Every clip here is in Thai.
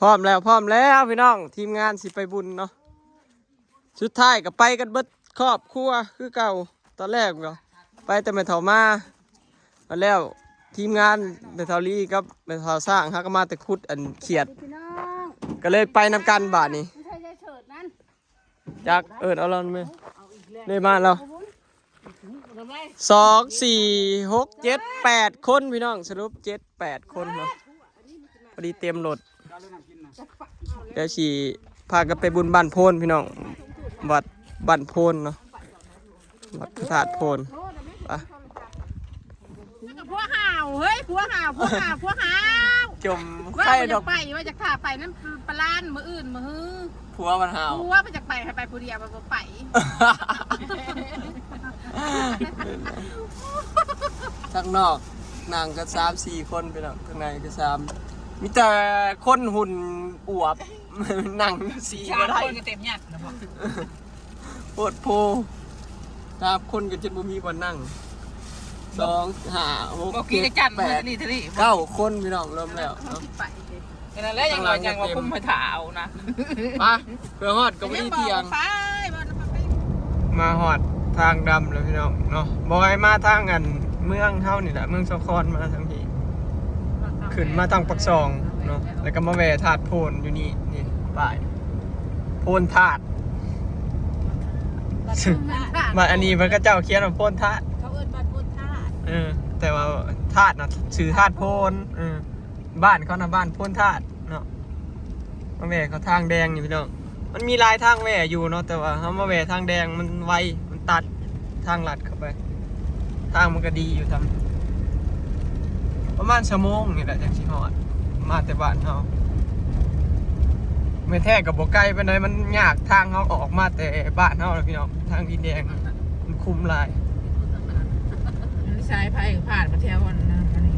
พร้อมแล้วพี่น้องทีมงานสิไปบุญเนาะสุดท้ายก็ไปกันเบิดครอบครัวคือเก่าตอนแรกก็ไปแต่แม่เฒ่ามาแล้วทีมงานแม่เฒ่าลีกับแม่เฒ่าสร้างฮะก็มาแต่ขุดอันเขียดก็เลยไปนำกันบาทนี้จากเอาเราไหมเลยมาเรา2 4 6 7 8 คนพี่น้องสรุป7 8 คนเนาะพอดีเตรียมรถเดี๋ยวฉีพากันไปบุญบ้านโพนพี่น้องวัดบ้านโพนเนาะวัดพระธาตุโพนไปพวกห่าวเฮ้ยพวกห่าวจมไข่ดอกไปว่าจะขาไปนั่นปลานมืออื่นมือฮือผัวมันห่าวผัวมันจะไปให้ไปผู้เดียวมันไปข้างนอกนางก็3 4 คนไปแล้วข้างในก็3มีแต่คนหุ่นอวบนั่ง4ก็ได้เต็มยัดโคตรโพครับคนก็จะบ่มีบ่นั่ง2 5 6 7 8 9 คนพี่น้องเริ่มแล้วนั่นแหละยังว่าคุมให้ถาวนะมาเพื่อฮอดก็บ่ได้เที่ยงมาฮอดทางดำแล้วพี่น้องเนาะบ่ให้มาทางกันเมืองเฮานี่แหละเมืองสะครมาทางนี้ขึ้นมาทางปักซองเนาะแล้วก็มาแวะธาตุโพนอยู่นี่ป้ายโพนธาตุมาอันนี้มันก็เจ้าเขียนว่าโพนธาตุเขาเอิ้นบ้านโพนธาตุแต่ว่าธาตุน่ะชื่อธาตุโพนบ้านเขาน่ะบ้านโพนธาตุเนาะมาแวะเขาทางแดงนี่พี่น้องมันมีลายทางแวะอยู่เนาะแต่ว่าเฮามาแวะทางแดงมันไวมันตัดทางลัดเข้าไปทางมันก็ดีอยู่ทำประมาณ1 ชั่วโมงนี่แหละจังสิฮอดมาแต่บ้านเฮาไม่แท้กับบ่ไกลปานใดมันยากทางเฮาออกมาแต่บ้านเฮาแล้วพี่น้องทางดินแดงมันคุ้มหลายมันสายไฟผ่านมาแถวอันนี้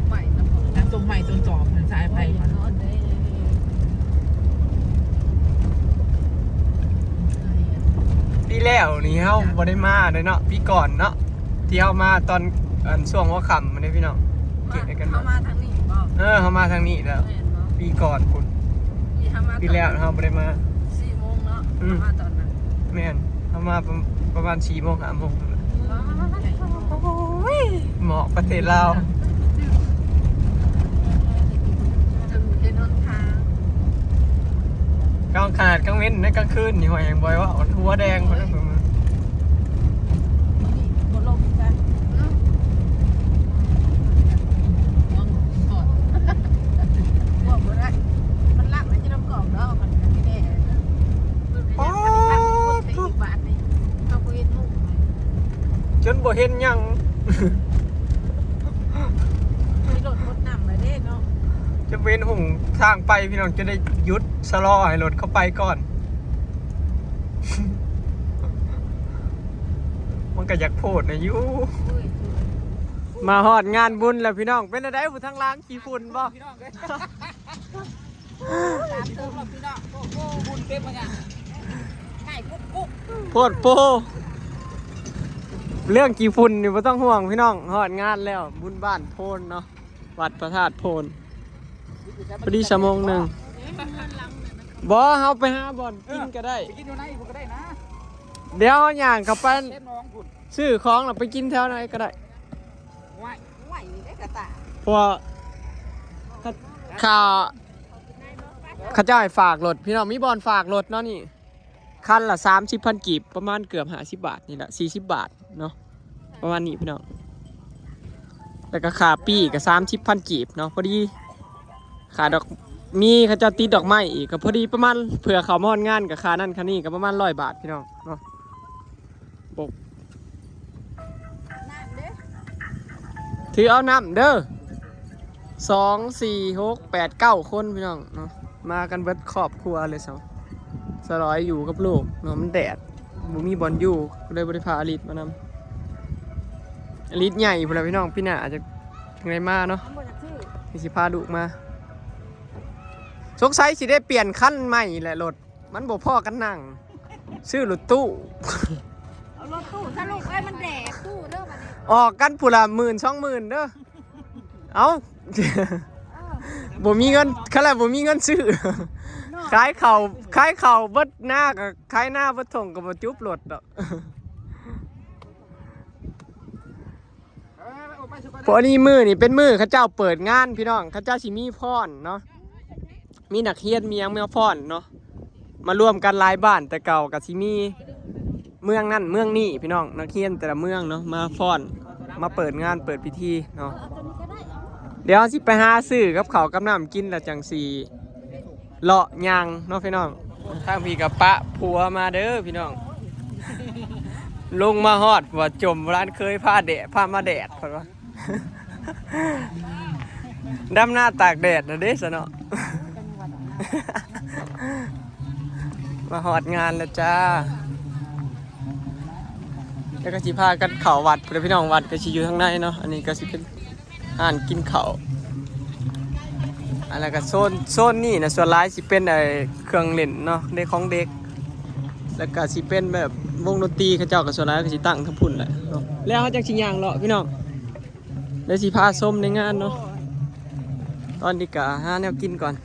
ใหม่ตรงใหม่ตรงจอบมันสายไฟมันปีแล้วนี่เฮาบ่ได้มาเลยเนาะปีก่อนเนาะที่เฮามาตอนช่วงหัวค่ำมันได้พี่น้องเก็บได้กันมาทางนี้บ่เฮามาทางนี้แล้วปีก่อนพุ่นปีแล้วเฮาบ่ได้มา4 โมงเนาะมาตอนนั้นแม่นเฮามาประมาณ4 โมง 5 โมงเหมาะประเทศลาวกลางขนาดกลางเว้นในกลางคืนนี่หอยแหงบ่อยว่าหัวแดงคนนั้นจนบ่เห็นยังจะเว้นหุ่งทางไปพี่น้องจะได้ยุดสลอให้รถเข้าไปก่อน มันก็อยากโพดนะยูมาฮอดงานบุญแล้วพี่น้องเป็นอะไรผู้ทั้งล้างขี้ฝุ่นบ่โพดโปเรื่องกี่ฝุ่นนี่ไม่ต้องห่วงพี่น้องฮอดงานแล้วบุญบ้านโพนเนาะวัดพระธาตุโพนพอดี1 ชั่วโมงบ่เฮาไปหาบ่อนกินก็ได้กินอยู่ไหนก็ได้นะเดี๋ยวย่างเข้าไปซื้อของแล้วไปกินแถวไหนก็ได้ไหวได้กระตาเพราะข้าเจ้าให้ฝากรถพี่น้องมีบ่อนฝากรถเนาะนี่คันละ30,000 กีบประมาณเกือบ50 บาทนี่แหละ40 บาทเนาะประมาณนี้พี่น้องแล้วก็ค่าปีก็30,000 กีบเนาะพอดีค่าดอกมีเขาจะติดดอกไม้อีกก็พอดีประมาณเผื่อเขามอนงานกับค่านั่นค่านี่ก็ประมาณ100 บาทพี่น้องเนาะปกถือเอาน้ำเด้อ2 4 6 8 9 คนพี่น้องเนาะมากันเบิดครอบครัวเลยสลอยอยู่กับลูกเนาะมันแดดบุมีบอลอยู่เลยบริพาอลิสมานำอลิสใหญ่พวกเราพี่น้องพี่น่าอาจจะไงมาเนาะมีสิพาดุมาสงสัยสิได้เปลี่ยนขั้นใหม่แหละรถมันบ่พ่อกันนั่งซื้อรถตู้เอารถตู้ถ้าลูกไอ้มันแดดตู้เด้อบัดนี้ออกกันผู้ละ10,000 20,000เด้อเอา บ่มีเงินเขาเลยบ่มีเงินซื้อขายเข่าวเบิดหน้ากับขายหน้าเบิดถ่งกับบ่จุบรถดอกเพราะนี่มือนี่เป็นมือเขาเจ้าเปิดงานพี่น้องเขาเจ้าสิมีพรเนาะมีนักเรียนมีหยังเมืองพรเนาะมาร่วมกันหลายบ้านแต่เก่ากับสิมีเมืองนั่นเมืองนี่พี่น้องนักเรียนแต่ละเมืองเนาะมาพรมาเปิดงานเปิดพิธีเนาะเดี๋ยวสิไปหาซื้อกับเขาวกับน้ำกินแล้วจังสีเลาะยางเนาะพี่น้องทางพี่กับปะผัวมาเด้อพี่น้องลงมาฮอดว่าจมร้านเคยผ้าแดดผ้ามาแดดเพราะว่าดำหน้าตากแดดนะเด้สะเนาะมาฮอดงานแล้วจ้าแล้วก็สิพากันเข่าวัดพี่น้องวัดก็สิอยู่ทางในเนาะอันนี้ก็สิเป็นอาหารกินเข่าอะไรก็โซนนี่นะส่วนร้ายสิเป็นไอเครื่องเล่นเนาะเด็กของเด็กแล้วก็สิเป็นแบบวงดนตรีเขาเจ้ากับส่วนร้ายก็สิตั้งทั้งพุ่นแหละเนาะแล้วเขาจังสิย่างเลาะพี่น้องแล้วสิพาส้มในงานเนาะตอนนี้ก็หาแนวกินก่อน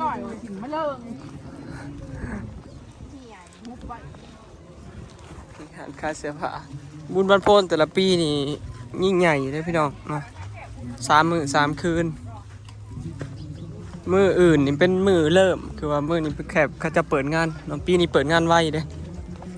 จ่อยถึงมะเริงงานค่าเสื้อผ้าบุญบันโพนแต่ละปีนี่ยิ่งใหญ่เลยพี่น้องเนาะ3 มื้อ 3 คืนมื้ออื่นนี่เป็นมื้อเริ่มคือว่ามื้อนี้เป็นแคบเขาจะเปิดงานเนาะปีนี้เปิดงานไวเด้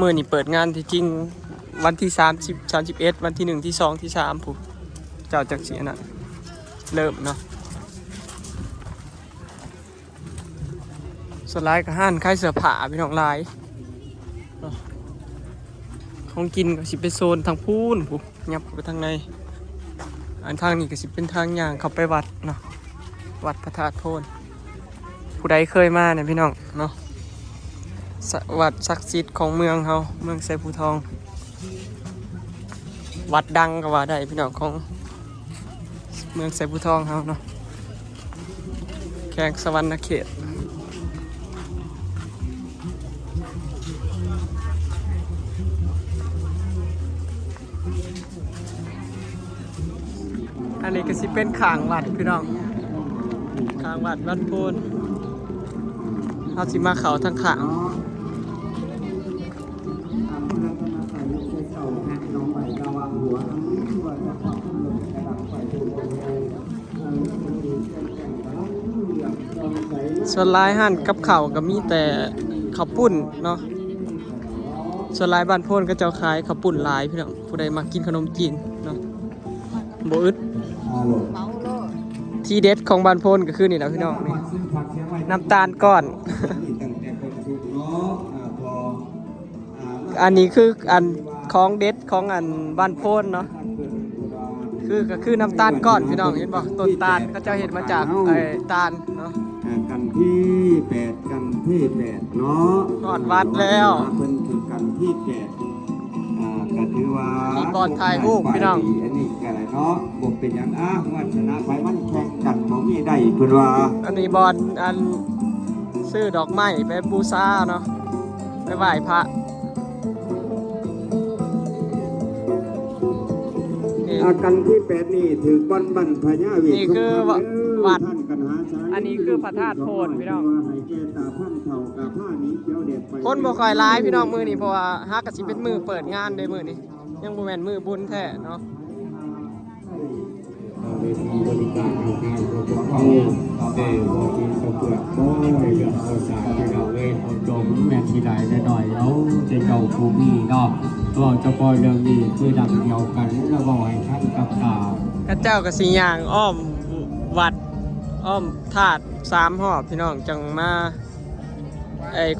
มื้อนี้เปิดงานที่จริงวันที่30 31วันที่1ที่2ที่3ผู้เจ้าจักสิอันนั้นเริ่มเนาะสไลด์กับห้านขายเสื้อผ้าพี่น้องลายของกินก็สิเป็นโซนทางพูนผู้ยับไปทางในอันทางนี้ก็สิเป็นทางย่างเข้าไปวัดเนาะวัดพระธาตุโพนผู้ใดเคยมาเนี่ยพี่น้องเนาะวัดศักดิ์สิทธิ์ของเมืองเขาเมืองไซภูทองวัดดังก็ว่าได้พี่น้องของเมืองไซภูทองเขาเนาะแขวงสวรรณเขตอันนี้ก็สิเป็นข้างวัดพี่น้องข้างวัดบ้านโพนเขาสิมาเขาทางข้างส่วนลายหั่นกับข้าวก็มีแต่ข้าวปุ้นเนาะส่วนลายบ้านโพนก็จะขายข้าวปุ้นลายพี่น้องผู้ใดมากินขนมจีนเนาะบ่อึดที่เด็ดของบ้านโพนก็คือนี่แหละพี่น้องนี่น้ำตาลก้อนอันนี้คืออันของเด็ดของอันบ้านโพนเนาะก็คือน้ำตาลก้อนพี่น้องเห็นบ่ต้นตาลก็จะเห็นมาจากตาลเนาะกันที่8กันที่8เนาะนอดวัดแล้วเพิ่นคือกันที่8ก็ถือว่ามีบอลถ่ายรูปพี่น้องอันนี้ก็ได้เนาะบ่เป็นหยังวัชนะไปมันแข่งกันบ่มีได้เพิ่นว่าอันนี้บอลอันซื้อดอกไม้ไปบูชาเนาะไปไหว้พระกันที่8นี่ถือบอนบันพญาเวทนี่คือวัดอันนี้คือพระธาตุโพนพี่น้องคนบ่ค่อยร้ายพี่น้องมือนี่เพราะว่าฮักกะสิเป็นมือเปิดงานได้มือนี่ยังบ่แม่นมือบุญแท้เนาะเวทีบริการทางการเอาแต่บอทีสเปลือกบ่อยเอาสารที่เราเลยเอาจมแม่นที่ใดได้หน่อยเอาใจเก่าภูมิเนาะก็จะปล่อยเรื่องนี้คือดังเดียวกันแล้วก็ให้ท่านกับตาข้าเจ้าก็สิย่างอ้อมวัดอ้อมธาตุ3 รอบพี่น้องจังมา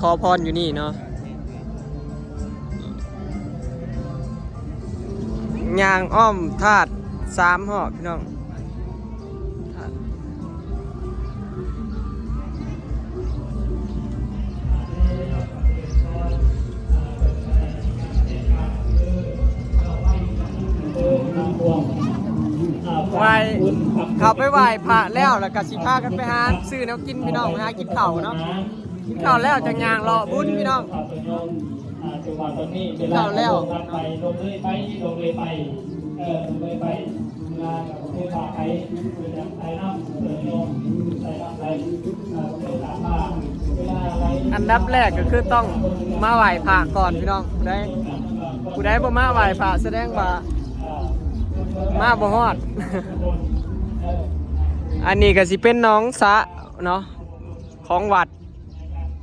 ขอพรอยู่นี่เนาะย่างอ้อมธาตุ3 รอบพี่น้อง ไหว้เขาไปไหว้พระแล้วก็สิพากันไปหาซื้อแนวกินพี่น้องหากินข้าวเนาะกินข้าวแล้วจังย่างรอบุญพี่น้องกินข้าวแล้ว อันดับแรกก็คือต้องมาไหว้พระก่อนพี่น้องผู้ใดบ่มาไหว้พระแสดงว่ามาบ่ฮอด อันนี้ก็สิเป็นน้องสะเนาะของวัด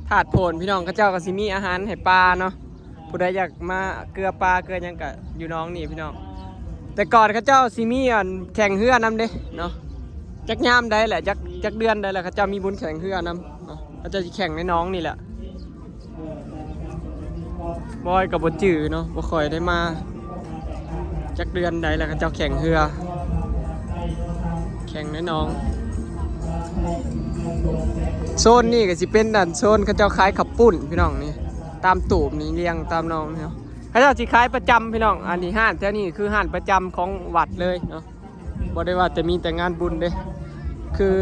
ถาดโพนพี่น้องเขาเจ้าก็สิมีอาหารให้ปลาเนาะผู้ใดอยากมาเกลือปลาเกลือหยังก็อยู่น้องนี่พี่น้องแต่ก่อนเขาเจ้าสิมีอันแข่งเรือนำเด้เนาะจักยามได้แหละจักเดือนได้แหละเขาเจ้ามีบุญแข่งเรือนำเนาะเขาเจ้าสิแข่งในน้องนี่แหละบอยกับบ่จื้อเนาะบ่ค่อยได้มาจักเดือนได้แหละเขาเจ้าแข่งเรือแข่งในน้องโซนนี่ก็สิเป็นด้านโซนเขาเจ้าขายขับปุ้นพี่น้องนี่ตามตูบนี่เรียงตามน้องเนาะเขาเจ้าสิขายประจำพี่น้องอันนี้ห้านแถวนี้คือห้านประจำของวัดเลยเนาะบ่ได้ว่าแต่มีแต่งานบุญเด้คือ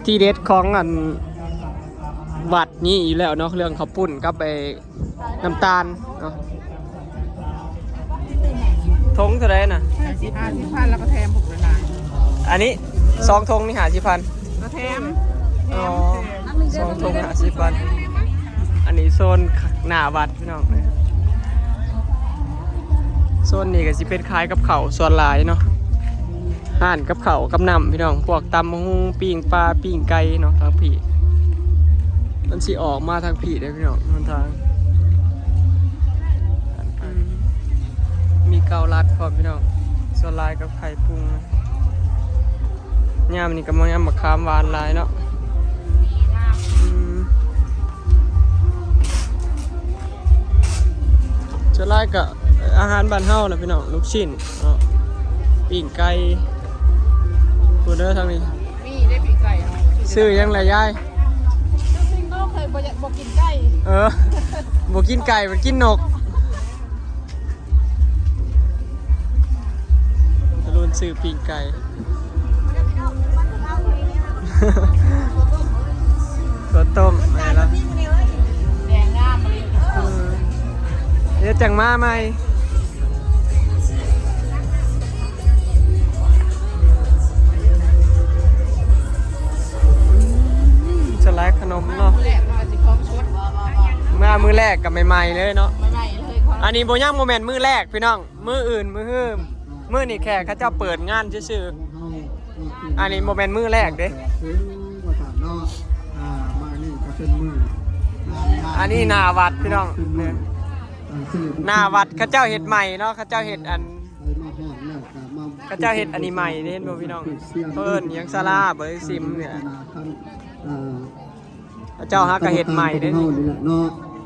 ที่เด็ดของอันวัดนี้อยู่แล้วเนาะเรื่องขับปุ้นกับไปน้ำตาลเนาะทงเท่าไรน่ะ50,000แล้วก็แถมผมละลาย อันนี้2 ธงนี่50,000ก็แถม อ๋อ2 ธง50,000อันนี้โซนหน้าวัดพี่น้องโซนนี้ก็สิเป็นคล้ายกับเขาส่วนหลายเนาะห่านกับเขากับน้ำพี่น้องพวกตำหุงปิ้งปลาปิ้งไก่เนาะทางผีมันสิออกมาทางผีได้พี่น้องมันทางมีเกาลัดพร้อมพี่น้องส่วนหลายกับไข่ปรุงย่ามนี่ก็ย่ามมะขามหวานหลายเนาะส่วนหลายกับอาหารบ้านเฮานะพี่น้องลูกชิ้นเนาะปิ้งไก่พูดเด้อทางนี้มีได้ปีกไก่เนาะ ซื้อยังไรยายซึ่งก็เคยบ่กินไก่บ่กินไก่มันกินนกตะลุนซื้อปิ้งไก่ตัวต้มอะไรล่ะแดงงามเลยเดี๋ยวจังมาใหม่สไลด์ขนมเนาะ แรกมาสิพร้อมชุด เมื่อมือแรกกับใหม่ๆเลยเนาะ ใหม่ๆเลย อันนี้โบย่างโมเมนต์มือแรกพี่น้องมืออื่นมือนี่แค่เขาเจ้าเปิดงานชื่อๆอันนี้โมเมนต์มือแรกเด้อันนี้นาวัดพี่น้องนาวัดเขาเจ้าเห็ดใหม่เนาะเขาเจ้าเห็ดอันเขาเจ้าเห็ดอันนี้ใหม่เห็นบ่พี่น้องเพิ่นยังซาลาเบอร์ซิมเนี่ยเขาเจ้าฮักกะเห็ดใหม่เด้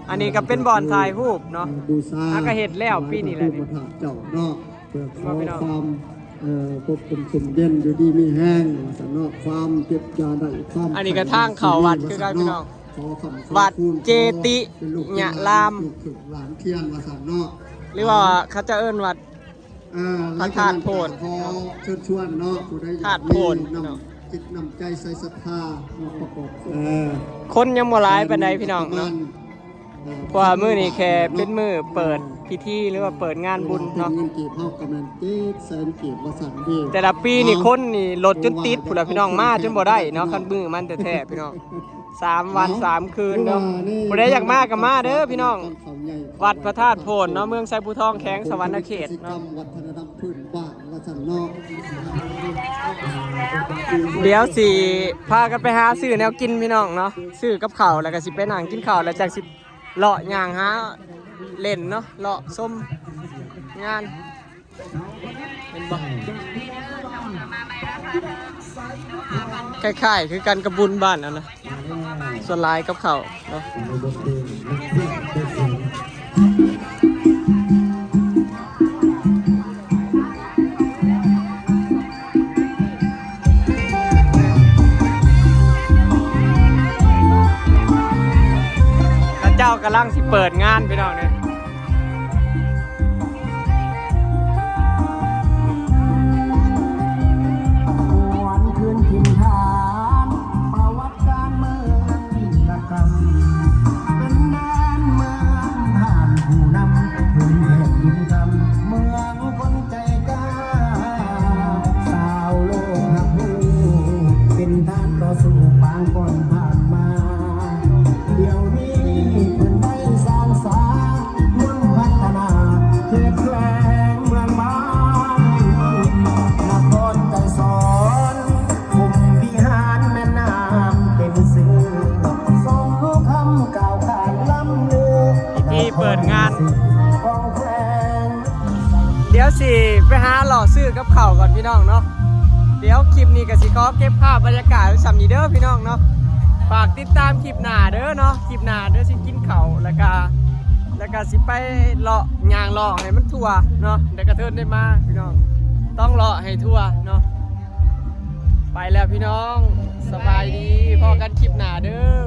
อันนี้ก็เป็นบอนถ่ายรูปเนาะฮักกะเห็ดแล้วปีนี้แหละนี่มาพี่น้องควบคุมสุ่มเย็นอยู่ดีมีแห้งสนอกความเก็บยาได้ความอันนี้ก็ทางเขาวัดคือกันพี่น้องวัดเจติญะรามหลานเทียนวัดสันนอกหรือว่าเขาจะเอิ้นวัดพระธาตุโพนเชิญชวนเนาะผู้ใดอยากมีนำจิตนำใจใส่ศรัทธามาประกอบคนยังบ่หลายปานใดพี่น้องเนาะเพราะว่ามื้อนี้แค่เป็นมื้อเปิดพิธีหรือว่าเปิดงานบุญเนาะแต่ละปีนี่คนนี่รถจนติดพุ่นล่ะพี่น้องมาจนบ่ได้เนาะคันมื้อมันแท้ๆพี่น้อง3 วัน 3 คืนเนาะผู้ใดอยากมาก็มาเด้อพี่น้องวัดพระธาตุโพนเนาะเมืองไซภูทองแข้งสวรรณเขตเนาะเดี๋ยวสิพากันไปหาซื้อแนวกินพี่น้องเนาะซื้อกับข้าวแล้วก็สิไปนั่งกินข้าวแล้วจังสิเลาะย่างหาเล่นเนาะเลาะส้มงานเป็นบ่คล้ายๆคือกันกระบุญบ้านอันนะส่วนลายกับเขาเนาะเจ้ากำลังสิเปิดงานพี่น้องเนี่ย ซื้อกับข้าวก่อนพี่น้องเนาะเดี๋ยวคลิปนี้ก็สิขอเก็บภาพบรรยากาศไว้สำนี้เด้อพี่น้องเนาะฝากติดตามคลิปหน้าเด้อเนาะคลิปหน้าเด้อสิกินข้าวแล้วก็สิไปเลาะย่างเลาะให้มันทั่วเนาะเดี๋ยวกระเทินได้มาพี่น้องต้องเลาะให้ทั่วเนาะไปแล้วพี่น้องสบายดีพอกันคลิปหน้าเด้อ